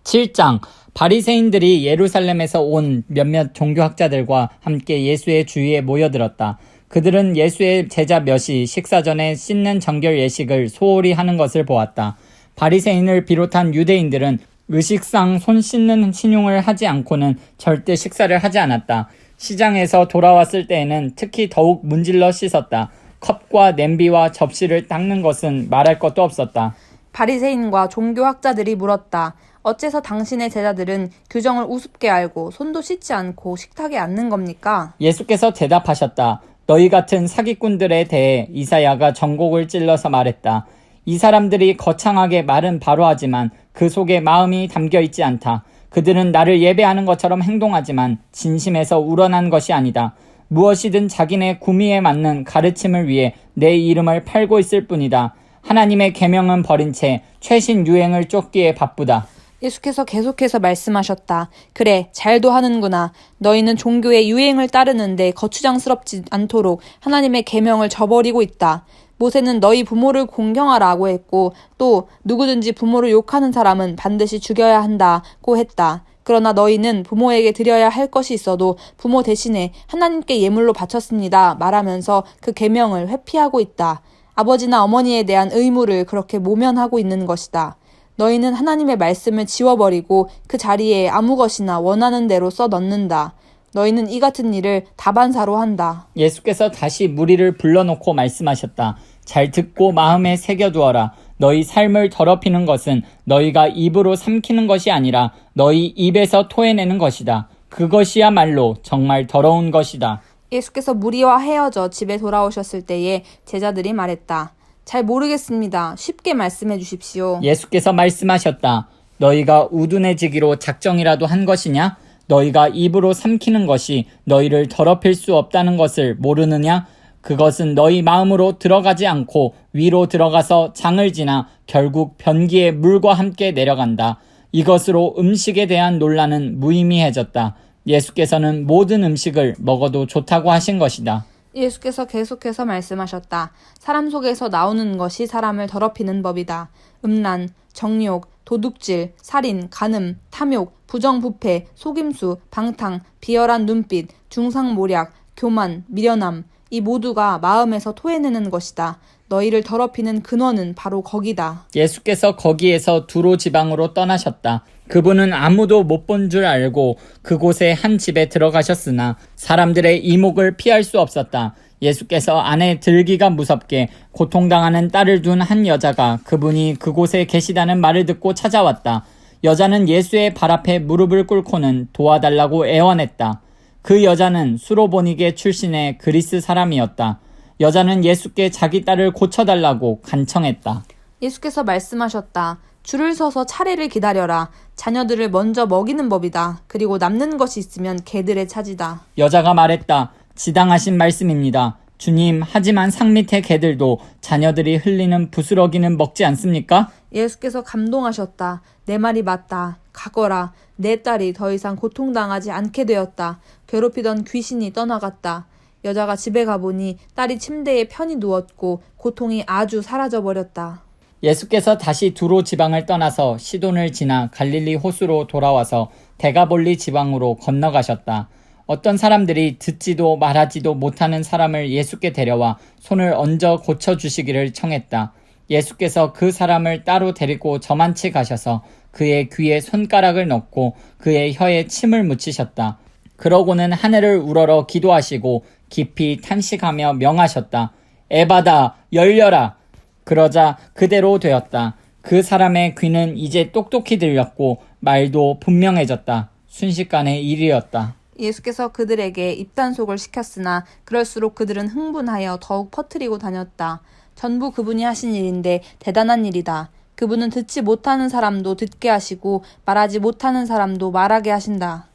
7장 바리새인들이 예루살렘에서 온 몇몇 종교학자들과 함께 예수의 주위에 모여들었다. 그들은 예수의 제자 몇이 식사 전에 씻는 정결 예식을 소홀히 하는 것을 보았다. 바리새인을 비롯한 유대인들은 의식상 손 씻는 신용을 하지 않고는 절대 식사를 하지 않았다. 시장에서 돌아왔을 때에는 특히 더욱 문질러 씻었다. 컵과 냄비와 접시를 닦는 것은 말할 것도 없었다. 바리새인과 종교학자들이 물었다. 어째서 당신의 제자들은 규정을 우습게 알고 손도 씻지 않고 식탁에 앉는 겁니까? 예수께서 대답하셨다. 너희 같은 사기꾼들에 대해 이사야가 전곡을 찔러서 말했다. 이 사람들이 거창하게 말은 바로 하지만 그 속에 마음이 담겨 있지 않다. 그들은 나를 예배하는 것처럼 행동하지만 진심에서 우러난 것이 아니다. 무엇이든 자기네 구미에 맞는 가르침을 위해 내 이름을 팔고 있을 뿐이다. 하나님의 계명은 버린 채 최신 유행을 쫓기에 바쁘다. 예수께서 계속해서 말씀하셨다. 그래, 잘도 하는구나. 너희는 종교의 유행을 따르는데 거추장스럽지 않도록 하나님의 계명을 저버리고 있다. 모세는 너희 부모를 공경하라고 했고 또 누구든지 부모를 욕하는 사람은 반드시 죽여야 한다고 했다. 그러나 너희는 부모에게 드려야 할 것이 있어도 부모 대신에 하나님께 예물로 바쳤습니다. 말하면서 그 계명을 회피하고 있다. 아버지나 어머니에 대한 의무를 그렇게 모면하고 있는 것이다. 너희는 하나님의 말씀을 지워버리고 그 자리에 아무 것이나 원하는 대로 써넣는다. 너희는 이 같은 일을 다반사로 한다. 예수께서 다시 무리를 불러놓고 말씀하셨다. 잘 듣고 마음에 새겨두어라. 너희 삶을 더럽히는 것은 너희가 입으로 삼키는 것이 아니라 너희 입에서 토해내는 것이다. 그것이야말로 정말 더러운 것이다. 예수께서 무리와 헤어져 집에 돌아오셨을 때에 제자들이 말했다. 잘 모르겠습니다. 쉽게 말씀해 주십시오. 예수께서 말씀하셨다. 너희가 우둔해지기로 작정이라도 한 것이냐? 너희가 입으로 삼키는 것이 너희를 더럽힐 수 없다는 것을 모르느냐? 그것은 너희 마음으로 들어가지 않고 위로 들어가서 장을 지나 결국 변기에 물과 함께 내려간다. 이것으로 음식에 대한 논란은 무의미해졌다. 예수께서는 모든 음식을 먹어도 좋다고 하신 것이다. 예수께서 계속해서 말씀하셨다. 사람 속에서 나오는 것이 사람을 더럽히는 법이다. 음란, 정욕, 도둑질, 살인, 간음, 탐욕, 부정부패, 속임수, 방탕, 비열한 눈빛, 중상모략, 교만, 미련함, 이 모두가 마음에서 토해내는 것이다. 너희를 더럽히는 근원은 바로 거기다. 예수께서 거기에서 두로 지방으로 떠나셨다. 그분은 아무도 못 본 줄 알고 그곳의 한 집에 들어가셨으나 사람들의 이목을 피할 수 없었다. 예수께서 안에 들기가 무섭게 고통당하는 딸을 둔 한 여자가 그분이 그곳에 계시다는 말을 듣고 찾아왔다. 여자는 예수의 발 앞에 무릎을 꿇고는 도와달라고 애원했다. 그 여자는 수로보니게 출신의 그리스 사람이었다. 여자는 예수께 자기 딸을 고쳐달라고 간청했다. 예수께서 말씀하셨다. 줄을 서서 차례를 기다려라. 자녀들을 먼저 먹이는 법이다. 그리고 남는 것이 있으면 개들의 차지다. 여자가 말했다. 지당하신 말씀입니다. 주님, 하지만 상 밑의 개들도 자녀들이 흘리는 부스러기는 먹지 않습니까? 예수께서 감동하셨다. 내 말이 맞다. 가거라. 내 딸이 더 이상 고통당하지 않게 되었다. 괴롭히던 귀신이 떠나갔다. 여자가 집에 가보니 딸이 침대에 편히 누웠고 고통이 아주 사라져버렸다. 예수께서 다시 두로 지방을 떠나서 시돈을 지나 갈릴리 호수로 돌아와서 데가볼리 지방으로 건너가셨다. 어떤 사람들이 듣지도 말하지도 못하는 사람을 예수께 데려와 손을 얹어 고쳐주시기를 청했다. 예수께서 그 사람을 따로 데리고 저만치 가셔서 그의 귀에 손가락을 넣고 그의 혀에 침을 묻히셨다. 그러고는 하늘을 우러러 기도하시고 깊이 탄식하며 명하셨다. 에바다, 열려라. 그러자 그대로 되었다. 그 사람의 귀는 이제 똑똑히 들렸고 말도 분명해졌다. 순식간의 일이었다. 예수께서 그들에게 입단속을 시켰으나 그럴수록 그들은 흥분하여 더욱 퍼뜨리고 다녔다. 전부 그분이 하신 일인데 대단한 일이다. 그분은 듣지 못하는 사람도 듣게 하시고 말하지 못하는 사람도 말하게 하신다.